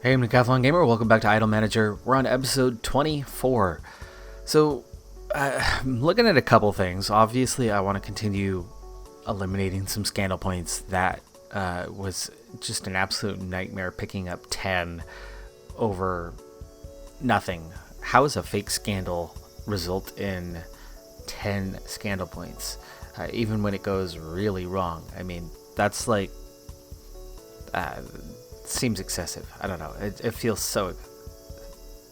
Hey, I'm Decathlon Gamer. Welcome back to Idle Manager. We're on episode 24. So, I'm looking at a couple things. Obviously, I want to continue eliminating some scandal points. That was just an absolute nightmare, picking up 10 over nothing. How does a fake scandal result in 10 scandal points, even when it goes really wrong? I mean, that's like... seems excessive. I don't know. It feels so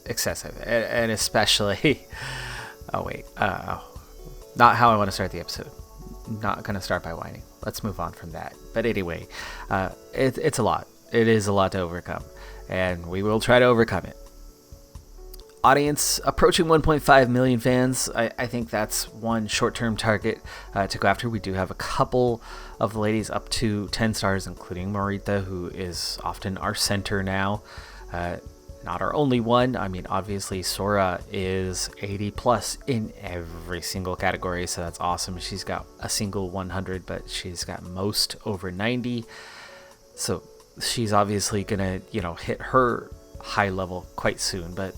excessive, and especially. Oh wait, not how I want to start the episode. Not gonna start by whining. Let's move on from that. But anyway, it's a lot. It is a lot to overcome, and we will try to overcome it. Audience approaching 1.5 million fans. I think that's one short-term target to go after. We do have a couple of the ladies up to 10 stars, including Marita, who is often our center now. Not our only one. I mean, obviously, Sora is 80 plus in every single category, so that's awesome. She's got a single 100, but she's got most over 90. So she's obviously gonna, hit her high level quite soon, but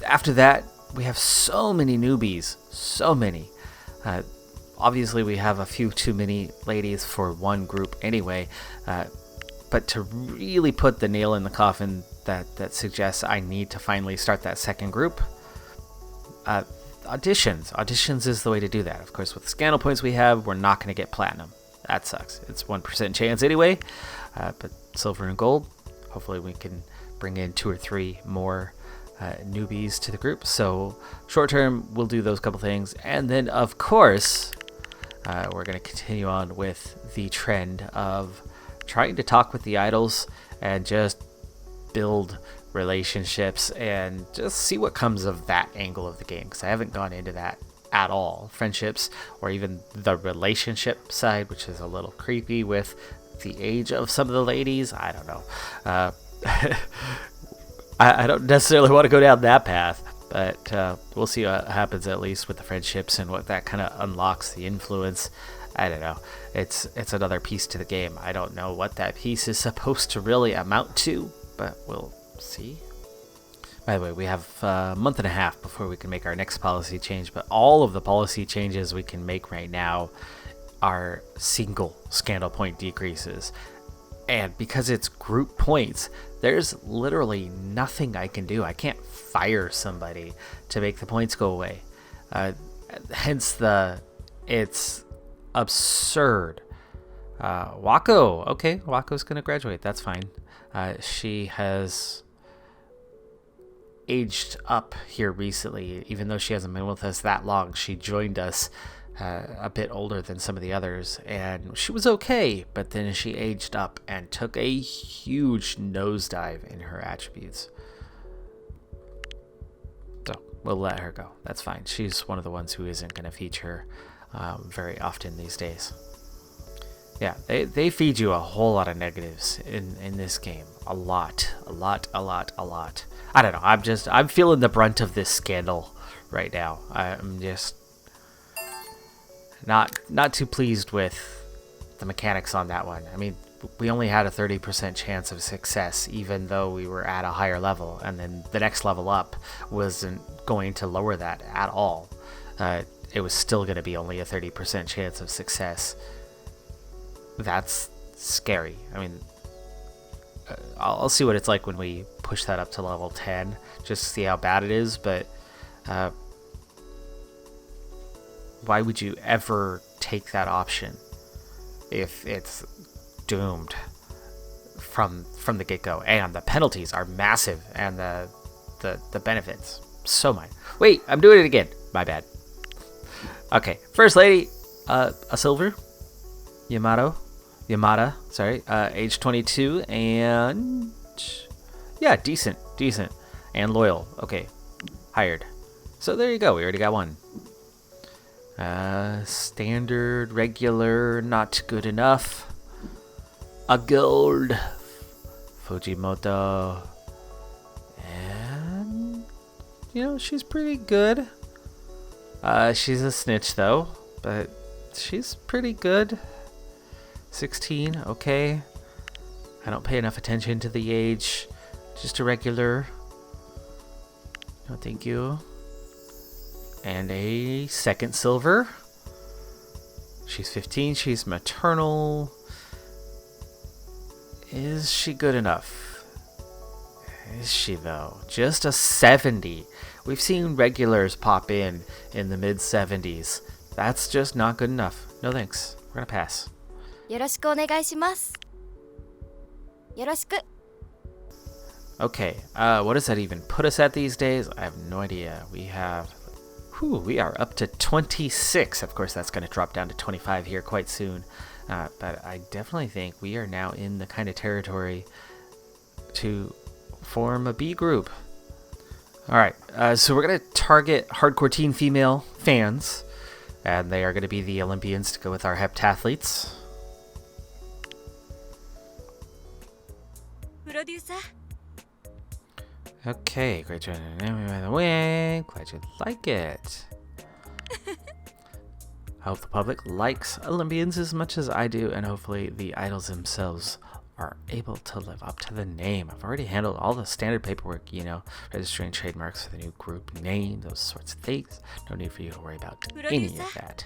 after that, we have so many newbies, so many. Obviously, we have a few too many ladies for one group anyway, but to really put the nail in the coffin that suggests I need to finally start that second group, auditions is the way to do that. Of course, with the scandal points we have, we're not going to get platinum. That sucks. It's 1% chance anyway, but silver and gold. Hopefully we can bring in 2 or 3 more newbies to the group. So short term, we'll do those couple things. And then, of course, we're going to continue on with the trend of trying to talk with the idols and just build relationships and just see what comes of that angle of the game. Because I haven't gone into that at all. Friendships or even the relationship side, which is a little creepy with the age of some of the ladies. I don't know. I don't necessarily want to go down that path, but we'll see what happens, at least with the friendships and what that kind of unlocks the influence. I don't know. It's another piece to the game. I don't know what that piece is supposed to really amount to, but we'll see. By the way, we have a month and a half before we can make our next policy change, but all of the policy changes we can make right now are single scandal point decreases. And because it's group points, there's literally nothing I can do. I can't fire somebody to make the points go away. Hence it's absurd. Wako. Okay, Wako's going to graduate. That's fine. She has aged up here recently. Even though she hasn't been with us that long, she joined us a bit older than some of the others, and she was okay, but then she aged up and took a huge nosedive in her attributes. So we'll let her go. That's fine. She's one of the ones who isn't going to feature very often these days. Yeah, they feed you a whole lot of negatives in this game. A lot. I don't know. I'm feeling the brunt of this scandal right now. I'm just not too pleased with the mechanics on that one. I mean, we only had a 30% chance of success, even though we were at a higher level, and then the next level up wasn't going to lower that at all. It was still going to be only a 30% chance of success. That's scary. I mean, I'll see what it's like when we push that up to level 10, just to see how bad it is, but why would you ever take that option if it's doomed from the get-go? And the penalties are massive, and the benefits so much. Wait, I'm doing it again. My bad. Okay, first lady, a silver, Yamada, sorry, age 22, and yeah, decent, and loyal. Okay, hired. So there you go. We already got one. Standard, regular, not good enough. A gold, Fujimoto, and she's pretty good. She's a snitch though, but she's pretty good. 16, okay. I don't pay enough attention to the age. Just a regular. No, thank you. And a second silver. She's 15. She's maternal. Is she good enough? Is she, though? Just a 70. We've seen regulars pop in the mid-70s. That's just not good enough. No thanks. We're gonna pass. よろしくお願いします。よろしく。 Okay, what does that even put us at these days? I have no idea. We are up to 26. Of course, that's going to drop down to 25 here quite soon. But I definitely think we are now in the kind of territory to form a B group. All right, so we're going to target hardcore teen female fans, and they are going to be the Olympians to go with our heptathletes. プロデューサー。 Okay, great job. By the way, glad you like it. I hope the public likes Olympians as much as I do, and hopefully the idols themselves are able to live up to the name. I've already handled all the standard paperwork, registering trademarks for the new group name, those sorts of things. No need for you to worry about any of that.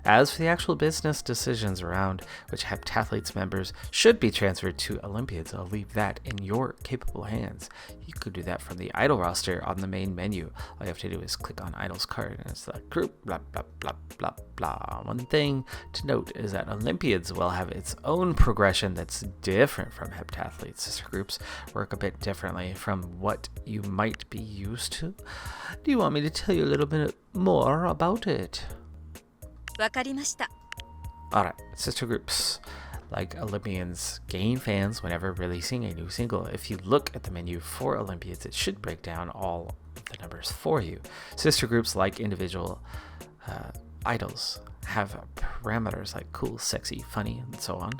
As for the actual business decisions around which heptathletes members should be transferred to Olympians, I'll leave that in your capable hands. You could do that from the idol roster on the main menu. All you have to do is click on idol's card and it's the group, blah, blah, blah, blah, blah. One thing to note is that Olympians will have its own progression that's different from heptathletes. Sister groups work a bit differently from what you might be used to. Do you want me to tell you a little bit more about it? わかりました。 Alright, sister groups like Olympians gain fans whenever releasing a new single. If you look at the menu for Olympians, it should break down all of the numbers for you. Sister groups like individual idols have parameters like cool, sexy, funny, and so on.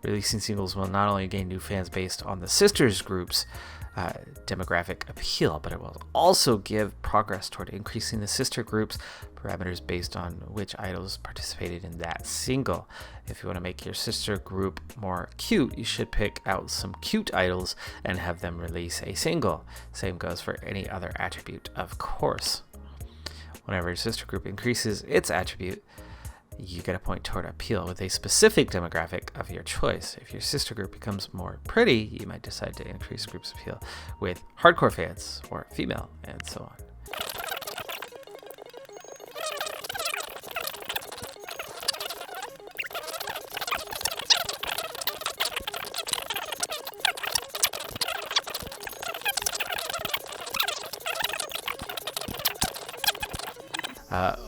Releasing singles will not only gain new fans based on the sisters groups demographic appeal, but it will also give progress toward increasing the sister groups parameters based on which idols participated in that single. If you want to make your sister group more cute, you should pick out some cute idols and have them release a single. Same goes for any other attribute, of course. Whenever your sister group increases its attribute, you get a point toward appeal with a specific demographic of your choice. If your sister group becomes more pretty, you might decide to increase group's appeal with hardcore fans or female, and so on.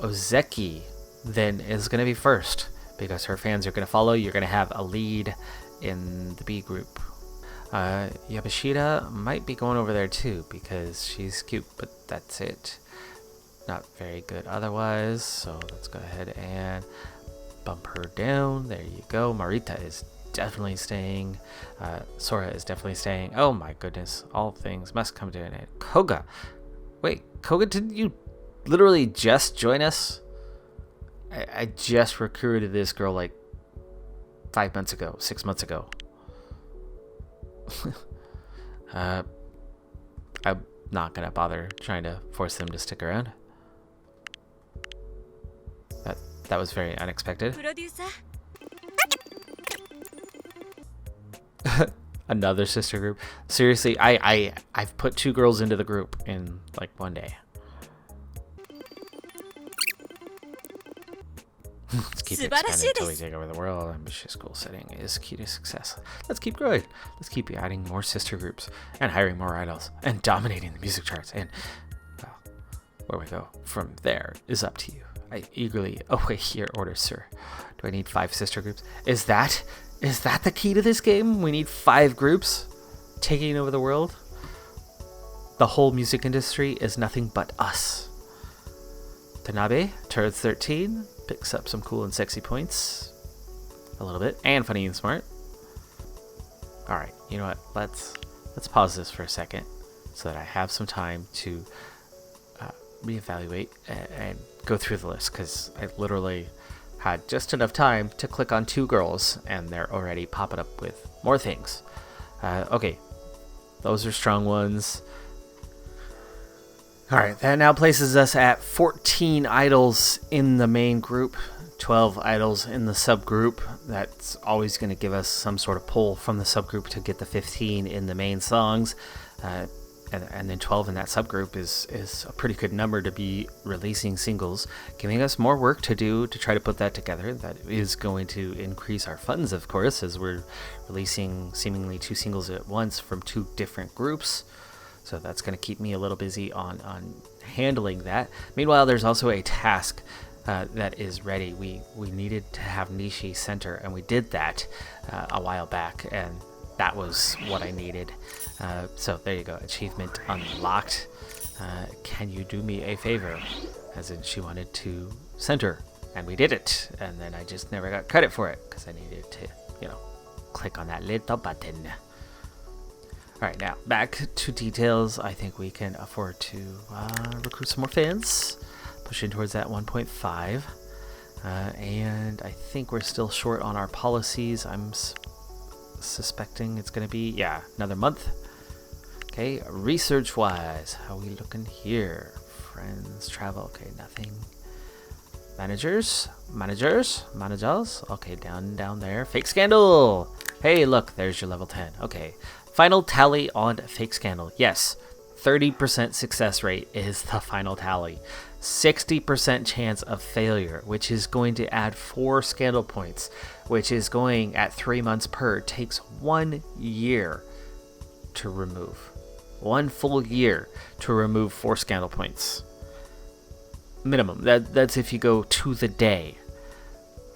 Ozeki then is going to be first because her fans are going to follow. You're going to have a lead in the B group. Yabashida might be going over there too because she's cute, but that's it. Not very good otherwise, so let's go ahead and bump her down. There you go. Marita is definitely staying. Sora is definitely staying. Oh my goodness, all things must come to an end. Koga. Wait, Koga, didn't you literally just join us? I just recruited this girl like 5 months ago, 6 months ago. I'm not gonna bother trying to force them to stick around. That was very unexpected. Another sister group. Seriously, I've put 2 girls into the group in like one day. Let's keep expanding until we take over the world. Ambitious goal setting is key to success. Let's keep growing. Let's keep adding more sister groups and hiring more idols and dominating the music charts. And, well, where we go from there is up to you. I eagerly await your orders, sir. Do I need 5 sister groups? Is that the key to this game? We need 5 groups taking over the world? The whole music industry is nothing but us. Tanabe, turns 13. Picks up some cool and sexy points a little bit, and funny and smart. All right, you know what? Let's pause this for a second so that I have some time to reevaluate and go through the list, because I literally had just enough time to click on 2 girls, and they're already popping up with more things. Okay, those are strong ones. All right, that now places us at 14 idols in the main group, 12 idols in the subgroup. That's always going to give us some sort of pull from the subgroup to get the 15 in the main songs. And then 12 in that subgroup is a pretty good number to be releasing singles, giving us more work to do to try to put that together. That is going to increase our funds, of course, as we're releasing seemingly 2 singles at once from 2 different groups. So that's going to keep me a little busy on handling that. Meanwhile, there's also a task that is ready. We needed to have Nishi center, and we did that a while back, and that was what I needed. So there you go, achievement unlocked. Can you do me a favor? As in, she wanted to center, and we did it. And then I just never got credit for it because I needed to, click on that little button. All right, now back to details. I think we can afford to recruit some more fans, pushing towards that 1.5. And I think we're still short on our policies. I'm suspecting it's going to be, another month. Okay, research-wise, how are we looking here? Friends, travel, okay, nothing. Managers. Okay, down there. Fake scandal. Hey, look, there's your level 10. Okay, final tally on fake scandal. Yes, 30% success rate is the final tally. 60% chance of failure, which is going to add 4 scandal points, which is going at 3 months per. Takes 1 year to remove. 1 full year to remove 4 scandal points. Minimum. That's if you go to the day.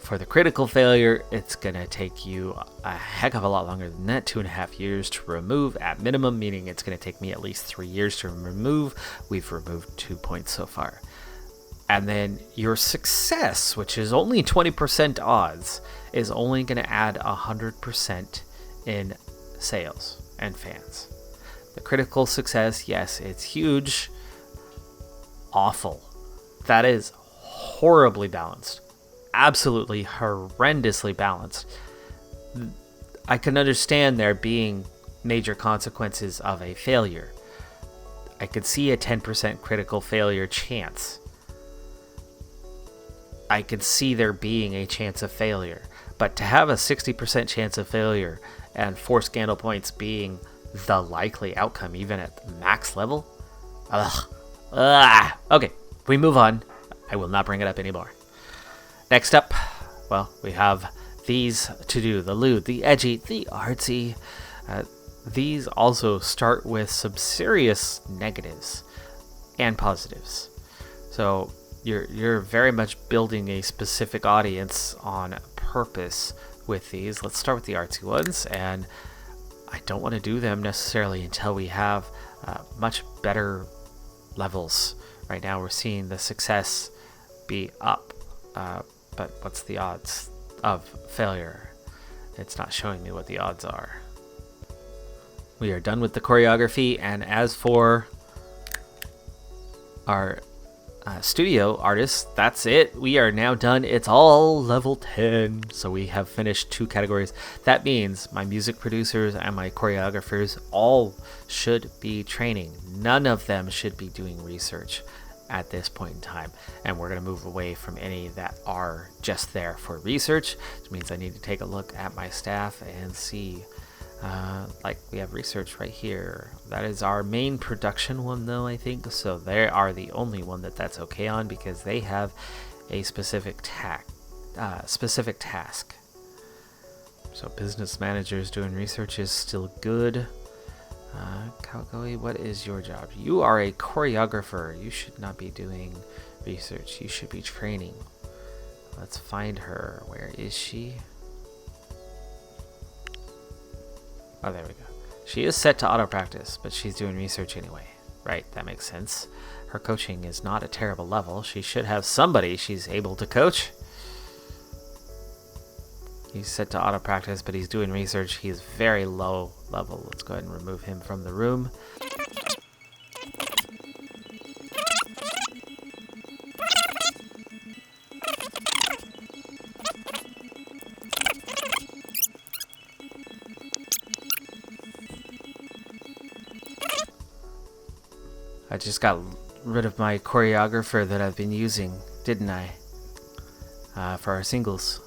For the critical failure, it's going to take you a heck of a lot longer than that, 2.5 years to remove at minimum, meaning it's going to take me at least 3 years to remove. We've removed 2 points so far. And then your success, which is only 20% odds, is only going to add 100% in sales and fans. The critical success, yes, it's huge. Awful. That is horribly balanced. Absolutely horrendously balanced. I can understand there being major consequences of a failure. I could see a 10% critical failure chance. I could see there being a chance of failure. But to have a 60% chance of failure and 4 scandal points being the likely outcome, even at max level? Okay, we move on. I will not bring it up anymore. Next up, well, we have these to do. The lewd, the edgy, the artsy. These also start with some serious negatives and positives. So you're very much building a specific audience on purpose with these. Let's start with the artsy ones, and I don't want to do them necessarily until we have much better levels. Right now we're seeing the success be up, but what's the odds of failure? It's not showing me what the odds are. We are done with the choreography, and as for our studio artists, that's it. We are now done. It's all level 10, so we have finished 2 categories. That means my music producers and my choreographers all should be training. None of them should be doing research at this point in time, and we're going to move away from any that are just there for research, which means I need to take a look at my staff and see, like we have research right here. That is our main production one though, I think, so they are the only one that's okay on, because they have a specific task. So business managers doing research is still good. Kalgoi, what is your job? You are a choreographer. You should not be doing research. You should be training. Let's find her. Where is she? Oh, there we go. She is set to auto practice, but she's doing research anyway. Right, that makes sense. Her coaching is not a terrible level. She should have somebody she's able to coach. He's set to auto practice, but he's doing research. He's very low level. Let's go ahead and remove him from the room. I just got rid of my choreographer that I've been using, didn't I? For our singles.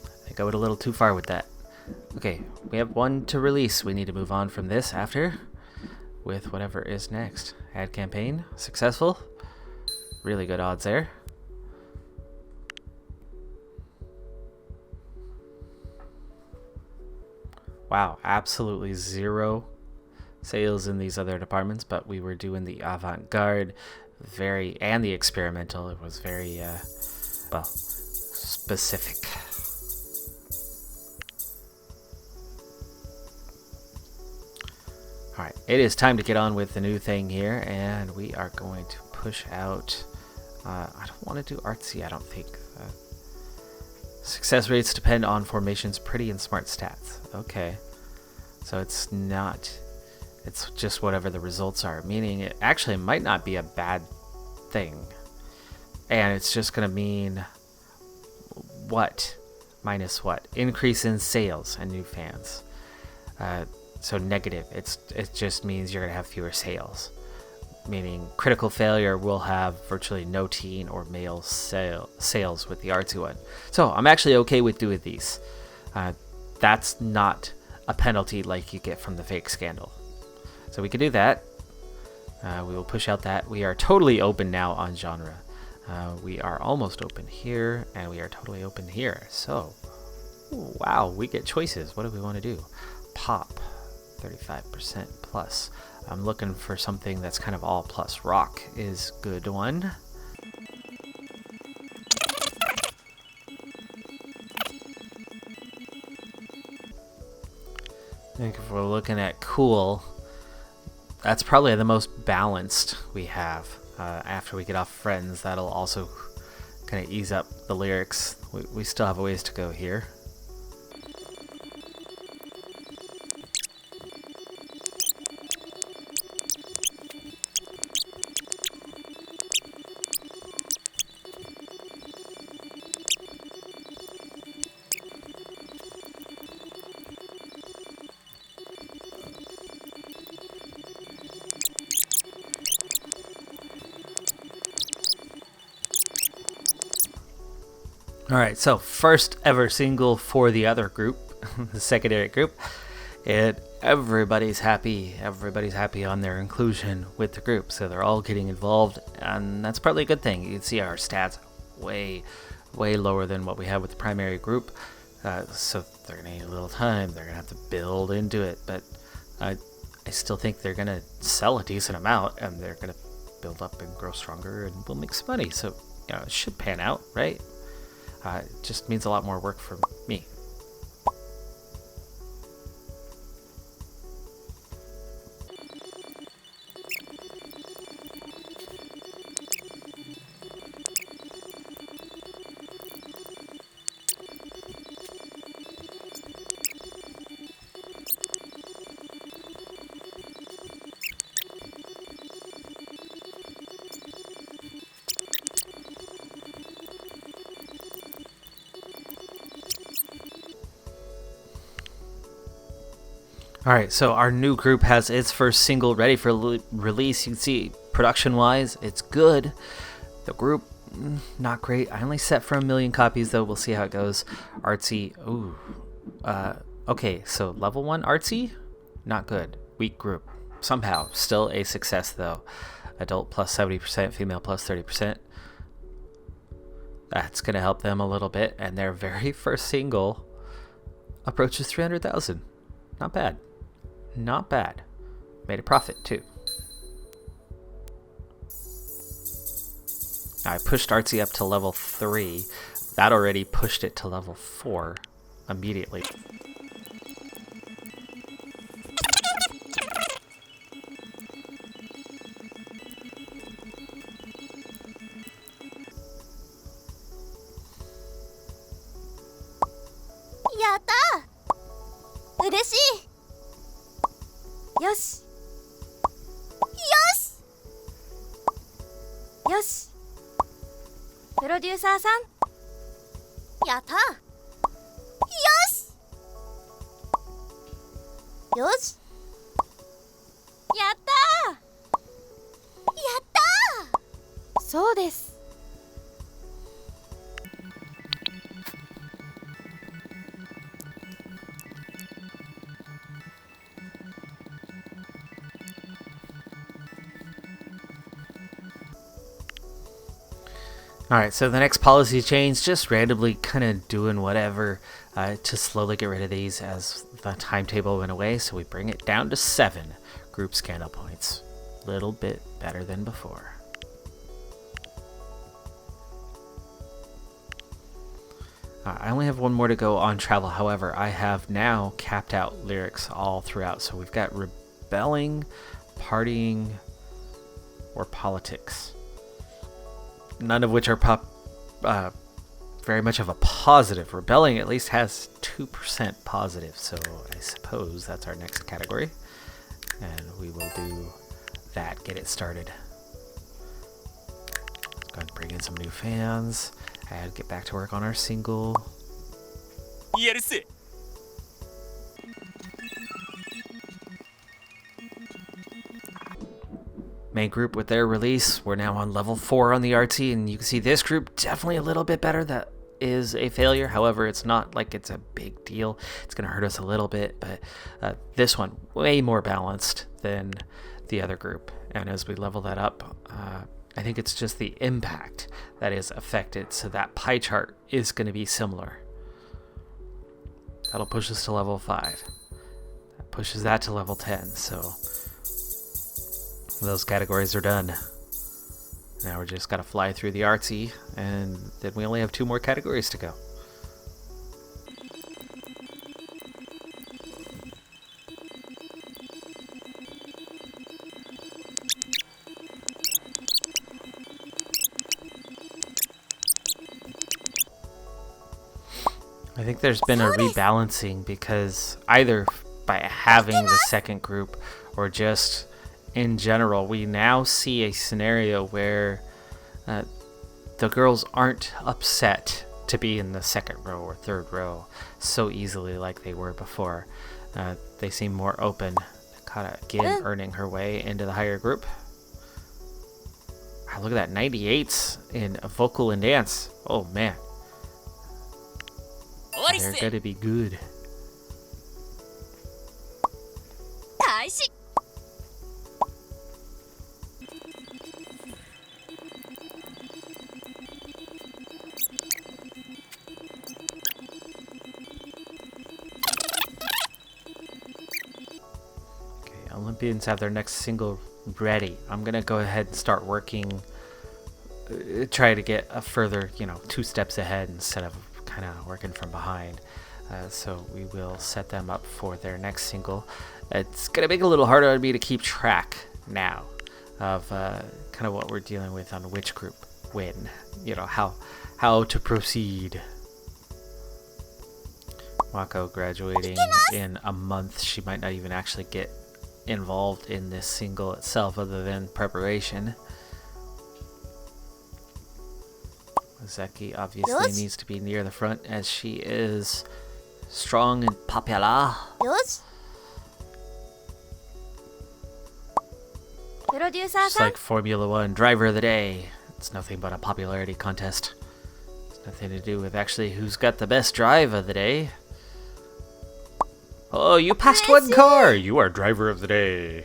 I think I went a little too far with that. Okay, we have one to release. We need to move on from this after with whatever is next. Ad campaign, successful. Really good odds there. Wow, absolutely zero sales in these other departments, but we were doing the avant-garde and the experimental. It was very well, specific. Alright, it is time to get on with the new thing here, and we are going to push out I don't want to do artsy, I don't think. Success rates depend on formation's pretty and smart stats. Okay. So it's just whatever the results are, meaning it actually might not be a bad thing. And it's just going to mean what? Minus what? Increase in sales and new fans. So negative. It just means you're going to have fewer sales. Meaning critical failure will have virtually no teen or male sales with the artsy one. So I'm actually okay with doing these. That's not a penalty like you get from the fake scandal. So we can do that. We will push out that. We are totally open now on genre. We are almost open here, and we are totally open here. So, wow, we get choices. What do we want to do? Pop, 35% plus. I'm looking for something that's kind of all plus. Rock is good one. I think if we're looking at cool, that's probably the most balanced we have. After we get off Friends, that'll also kind of ease up the lyrics. We still have a ways to go here. Alright, so first ever single for the other group, the secondary group, and everybody's happy. Everybody's happy on their inclusion with the group, so they're all getting involved, and that's probably a good thing. You can see our stats way lower than what we had with the primary group, so they're going to need a little time. They're going to have to build into it, but I still think they're going to sell a decent amount, and they're going to build up and grow stronger, and we'll make some money, so it should pan out, right? It just means a lot more work for me. Alright, so our new group has its first single ready for release. You can see, production-wise, it's good. The group, not great. I only set for 1 million copies, though. We'll see how it goes. Artsy, ooh. Okay, so level 1 Artsy, not good. Weak group. Somehow, still a success, though. Adult plus 70%, female plus 30%. That's going to help them a little bit. And their very first single approaches 300,000. Not bad. Not bad. Made a profit, too. I pushed Artsy up to level 3. That already pushed it to level 4 immediately. Yatta! 嬉しい! よしよしプロデューサーさんやったよしよしやったそうです。 Alright, so the next policy change, just randomly kind of doing whatever to slowly get rid of these as the timetable went away. So we bring it down to 7 group scandal points. Little bit better than before. I only have one more to go on travel. However, I have now capped out lyrics all throughout. So we've got rebelling, partying, or politics. None of which are very much of a positive. Rebelling at least has 2% positive, so I suppose that's our next category. And we will do that, get it started. Let's go ahead and bring in some new fans and get back to work on our single. Yes. Main group with their release, we're now on level 4 on the RT, and you can see this group definitely a little bit better. That is a failure. However, it's not like it's a big deal. It's going to hurt us a little bit, but this one way more balanced than the other group. And as we level that up, I think it's just the impact that is affected. So that pie chart is going to be similar. That'll push us to level 5. That pushes that to level 10. So those categories are done. Now we're just got to fly through the artsy, and then we only have 2 more categories to go. I think there's been a rebalancing because either by having the second group or just in general, we now see a scenario where the girls aren't upset to be in the second row or third row so easily like they were before. They seem more open. Kata again earning her way into the higher group. Look at that, 98s in vocal and dance. Oh man, they're gonna be good. Olympians have their next single ready. I'm gonna go ahead and start working, try to get a further, 2 steps ahead instead of kind of working from behind. So we will set them up for their next single. It's gonna make it a little harder on me to keep track now of kind of what we're dealing with on which group when, how to proceed. Wako graduating in a month. She might not even actually get involved in this single itself other than preparation. Zeki obviously needs to be near the front as she is strong and popular. Just like Formula 1 driver of the day, it's nothing but a popularity contest. It's nothing to do with actually who's got the best drive of the day. Oh, you passed one car! You are driver of the day.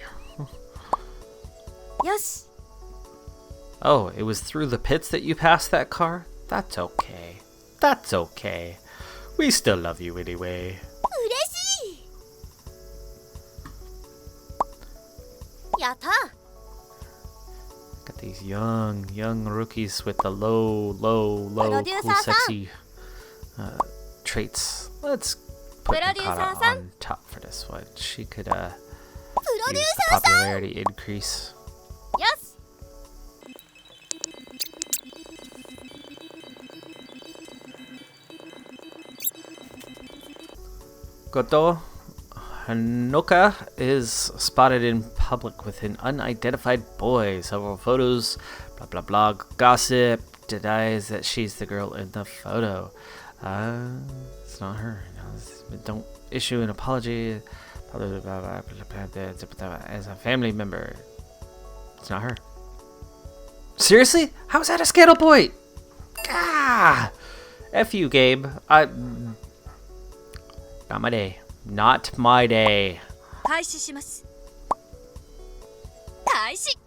Yes. Oh, it was through the pits that you passed that car? That's okay. That's okay. We still love you anyway. Yatta. Got these young rookies with the low, cool, sexy traits. Let's put Nakata on top for this one. She could use the popularity increase. Yes. Goto Hanoka is spotted in public with an unidentified boy. Several photos, blah blah blah, gossip denies that she's the girl in the photo. It's not her. Don't issue an apology as a family member. It's not her. Seriously? How is that a scandal point? Ah! F you, Gabe. Not my day. Not my day. 開始します。開始。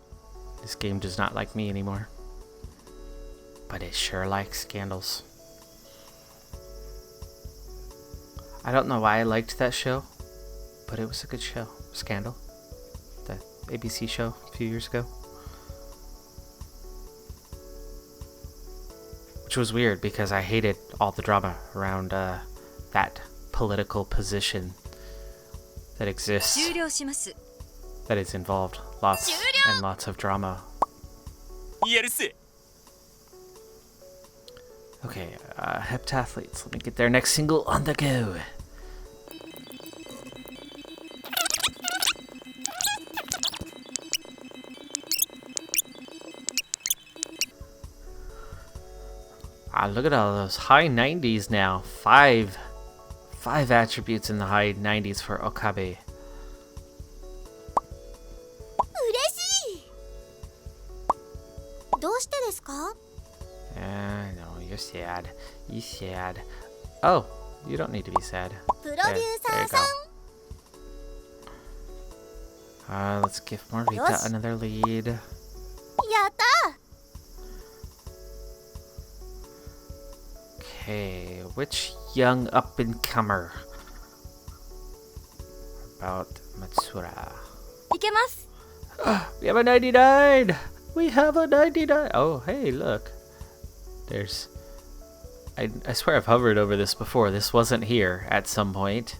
This game does not like me anymore. But it sure likes scandals. I don't know why I liked that show, but it was a good show. Scandal. The ABC show a few years ago. Which was weird because I hated all the drama around that political position that exists. 終了します。 That is involved. Lots and lots of drama. Okay, heptathletes. Let me get their next single on the go. Look at all those high 90s now. Five attributes in the high 90s for Okabe. 嬉しい。どうしてですか？ No, you're sad. You're sad. Oh, you don't need to be sad. プロデューサーさん。 Let's give Marvita another lead. やったー。 Okay, which young up-and-comer? About Matsura. いけます。 We have a 99! We have a 99! Oh, hey, look. There's... I swear I've hovered over this before. This wasn't here at some point.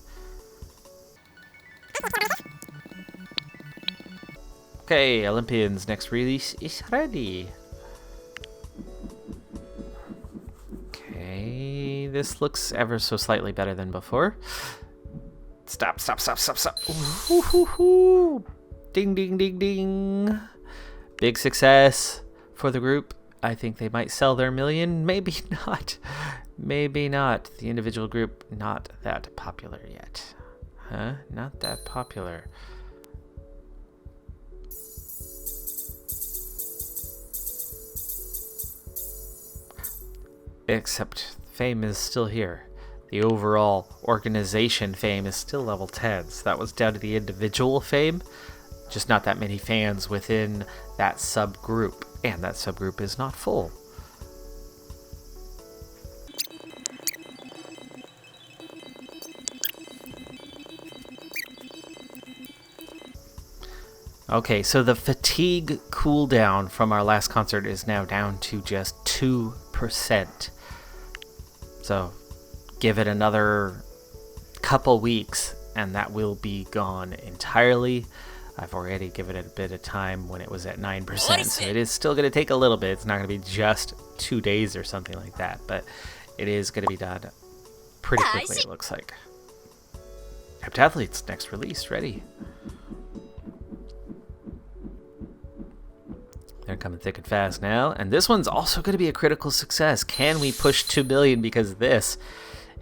Okay, Olympians' next release is ready. Okay, this looks ever so slightly better than before. Stop. Ooh, ding, ding, ding, ding. Big success for the group. I think they might sell their million. Maybe not. Maybe not. The individual group, not that popular yet. Huh? Not that popular. Except fame is still here. The overall organization fame is still level 10, so that was down to the individual fame. Just not that many fans within that subgroup, and that subgroup is not full. Okay, so the fatigue cooldown from our last concert is now down to just 2%. So give it another couple weeks and that will be gone entirely. I've already given it a bit of time when it was at 9%, so it is still going to take a little bit. It's not going to be just 2 days or something like that, but it is going to be done pretty quickly, it looks like. Heptathletes, next release, ready. They're coming thick and fast now, and this one's also going to be a critical success. Can we push 2 billion? Because this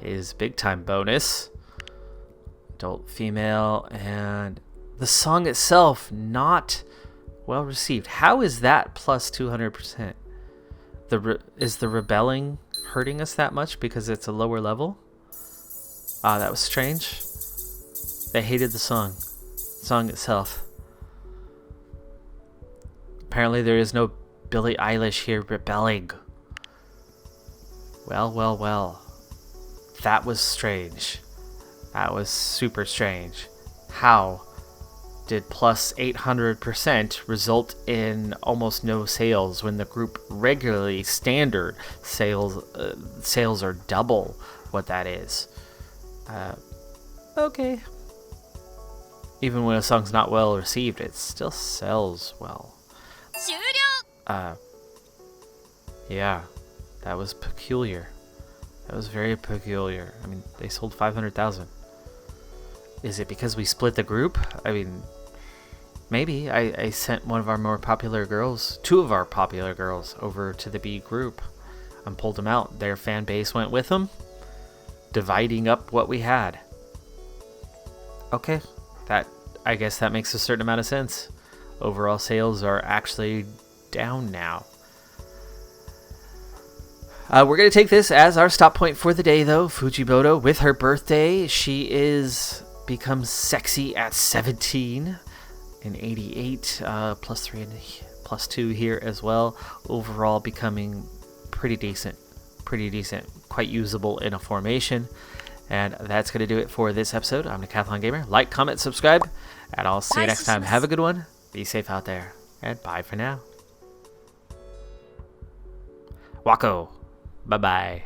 is big time bonus. Adult, female, and the song itself not well received. How is that plus 200%? Is the rebelling hurting us that much because it's a lower level? Ah, that was strange. They hated the song itself. Apparently there is no Billie Eilish here rebelling. Well. That was strange. That was super strange. How did plus 800% result in almost no sales when the group regularly standard sales are double what that is? Okay. Even when a song's not well received, it still sells well. Yeah, that was peculiar. That was very peculiar. I mean, they sold 500,000. Is it because we split the group? I mean, maybe. I sent one of our more popular girls, 2 of our popular girls, over to the B group and pulled them out. Their fan base went with them, dividing up what we had. Okay, I guess that makes a certain amount of sense. Overall sales are actually down now. We're going to take this as our stop point for the day, though. Fujimoto, with her birthday, she becomes sexy at 17 and 88, plus 3 and plus 2 here as well. Overall, becoming pretty decent, quite usable in a formation. And that's going to do it for this episode. I'm Decathlon Gamer. Like, comment, subscribe, and I'll see you next time. Have a good one. Be safe out there, and bye for now. Wako. Bye-bye.